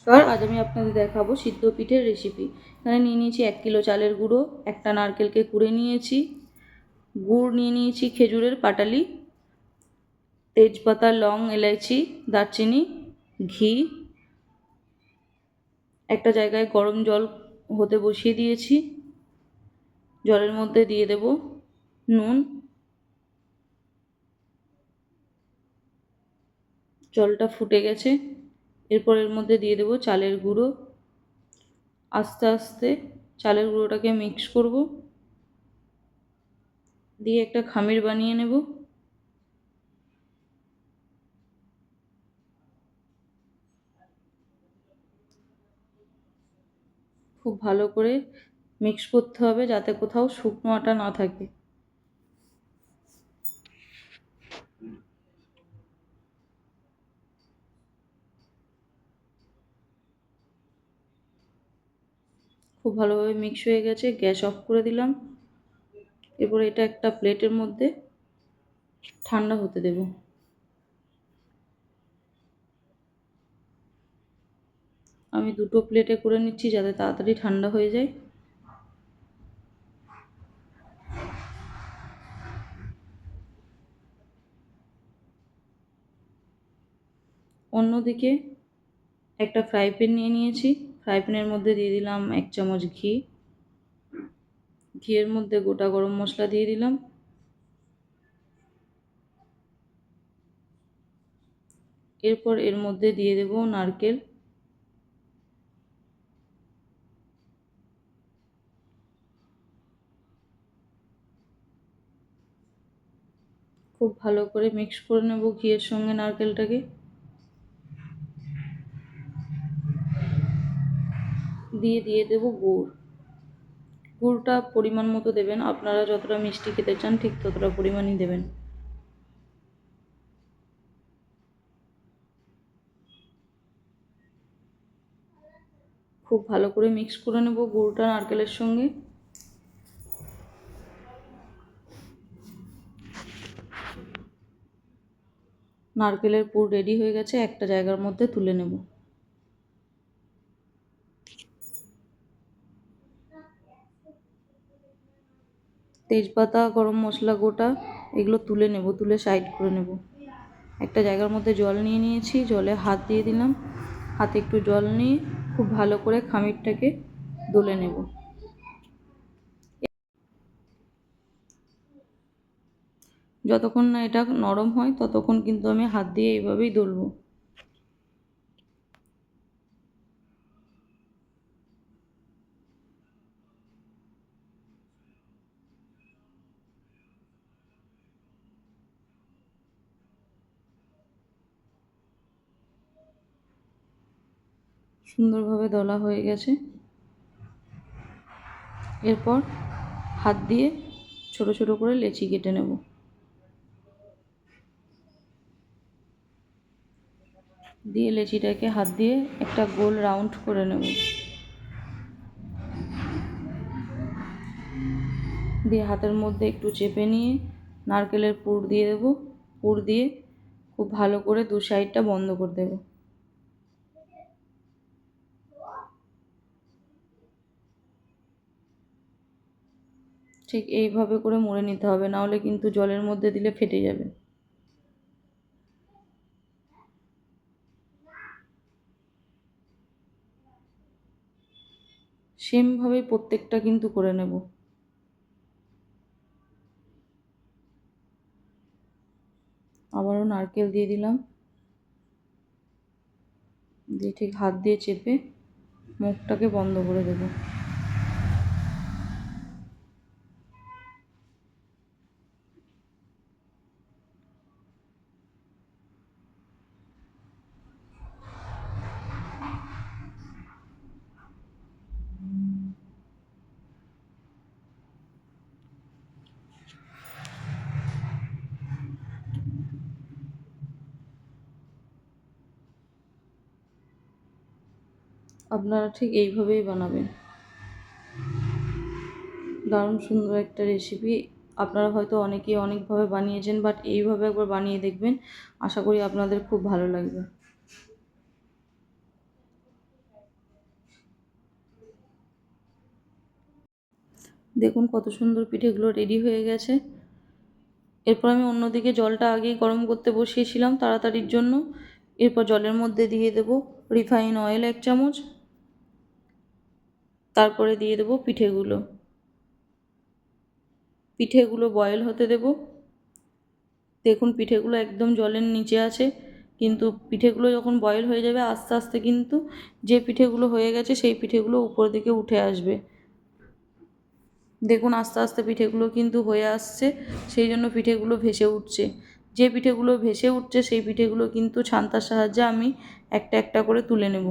নমস্কার, আজ আমি আপনাদের দেখাবো সিদ্ধ পিঠের রেসিপি। এখানে নিয়ে নিয়েছি 1 কিলো চালের গুঁড়ো, একটা নারকেলকে কুড়ে নিয়েছি, গুড় নিয়ে নিয়েছি খেজুরের পাটালি, তেজপাতা, লং, এলাচি, দারচিনি, ঘি। একটা জায়গায় গরম জল হতে বসিয়ে দিয়েছি। জলের মধ্যে দিয়ে দেব নুন। জলটা ফুটে গেছে, এরপর এর মধ্যে দিয়ে দেব চালের গুঁড়ো। আস্তে আস্তে চালের গুঁড়োটাকে মিক্স করব, দিয়ে একটা খামির বানিয়ে নেব। খুব ভালো করে মিক্স করতে হবে যাতে কোথাও শুকনো আটা না থাকে। খুব ভালোভাবে মিক্স হয়ে গেছে, গ্যাস অফ করে দিলাম। এরপর এটা একটা প্লেটের মধ্যে ঠান্ডা হতে দেব। আমি দুটো প্লেটে করে নিচ্ছি যাতে তাড়াতাড়ি ঠান্ডা হয়ে যায়। অন্যদিকে একটা ফ্রাই প্যান নিয়ে নিয়েছি। ফ্রাই প্যানের মধ্যে দিয়ে দিলাম 1 চামচ ঘি। ঘিয়ের মধ্যে গোটা গরম মশলা দিয়ে দিলাম। এরপর এর মধ্যে দিয়ে দেব নারকেল। খুব ভালো করে মিক্স করে নেব ঘিয়ের সঙ্গে নারকেলটাকে। দিয়ে দেব গুড়। গুড়টা পরিমাণ মতো দেবেন, আপনারা যতটা মিষ্টি খেতে চান ঠিক ততটা পরিমাণই দেবেন। খুব ভালো করে মিক্স করে নেব গুড়টা নারকেলের সঙ্গে। নারকেলের পুর রেডি হয়ে গেছে, একটা জায়গার মধ্যে তুলে নেব। তেজপাতা, গরম মশলা গোটা এগুলো তুলে নেব, তুলে সাইড করে নেব। একটা জায়গার মধ্যে জল নিয়ে নিয়েছি, জলে হাত দিয়ে দিলাম। হাতে একটু জল নিয়ে খুব ভালো করে খামিরটাকে দলে নেব। যতক্ষণ না এটা নরম হয় ততক্ষণ কিন্তু আমি হাত দিয়ে এইভাবেই দলবো। সুন্দরভাবে দলা হয়ে গেছে। এরপর হাত দিয়ে ছোট ছোট করে লেচি কেটে নেব। দিয়ে লেচিটাকে হাত দিয়ে একটা গোল রাউন্ড করে নেব। দিয়ে হাতের মধ্যে একটু চেপে নিয়ে নারকেলের পুর দিয়ে দেব। পুর দিয়ে খুব ভালো করে দু সাইডটা বন্ধ করে দেব। ঠিক এইভাবে করে মুড়ে নিতে হবে, নাহলে কিন্তু জলের মধ্যে দিলে ফেটে যাবে। সেমভাবেই প্রত্যেকটা কিন্তু করে নেব। আবারও নারকেল দিয়ে দিলাম, দিয়ে ঠিক হাত দিয়ে চেপে মুখটাকে বন্ধ করে দেব। আপনারা ঠিক এইভাবেই বানাবেন। দারুণ সুন্দর একটা রেসিপি। আপনারা হয়তো অনেকেই অনেকভাবে বানিয়েছেন, বাট এইভাবে একবার বানিয়ে দেখবেন, আশা করি আপনাদের খুব ভালো লাগবে। দেখুন কত সুন্দর পিঠেগুলো রেডি হয়ে গেছে। এরপর আমি অন্যদিকে জলটা আগেই গরম করতে বসিয়েছিলাম তাড়াতাড়ির জন্য। এরপর জলের মধ্যে দিয়ে দেব রিফাইন অয়েল 1 চামচ, তারপরে দিয়ে দেব পিঠেগুলো বয়েল হতে দেব। দেখুন পিঠেগুলো একদম জলের নিচে আছে, কিন্তু পিঠেগুলো যখন বয়েল হয়ে যাবে আস্তে আস্তে কিন্তু যে পিঠেগুলো হয়ে গেছে সেই পিঠেগুলো উপর দিকে উঠে আসবে। দেখুন আস্তে আস্তে পিঠেগুলো কিন্তু হয়ে আসছে, সেই জন্য পিঠেগুলো ভেসে উঠছে। যে পিঠেগুলো ভেসে উঠছে সেই পিঠেগুলো কিন্তু ছান্তার সাহায্যে আমি একটা একটা করে তুলে নেব।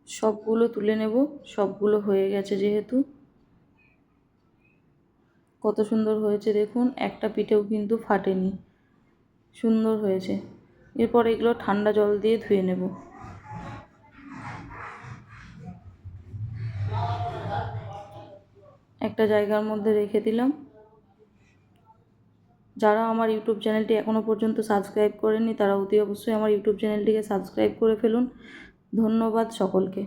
সবগুলো তুলে নেব, সবগুলো হয়ে গেছে যেহেতু। কত সুন্দর হয়েছে দেখুন, একটা পিঠেও কিন্তু ফাটেনি, সুন্দর হয়েছে। এরপর এগুলো ঠান্ডা জল দিয়ে ধুয়ে নেব। একটা জায়গার মধ্যে রেখে দিলাম। যারা আমার ইউটিউব চ্যানেলটি এখনও পর্যন্ত সাবস্ক্রাইব করেননি তারা অতি অবশ্যই আমার ইউটিউব চ্যানেলটিকে সাবস্ক্রাইব করে ফেলুন। ধন্যবাদ সকলকে।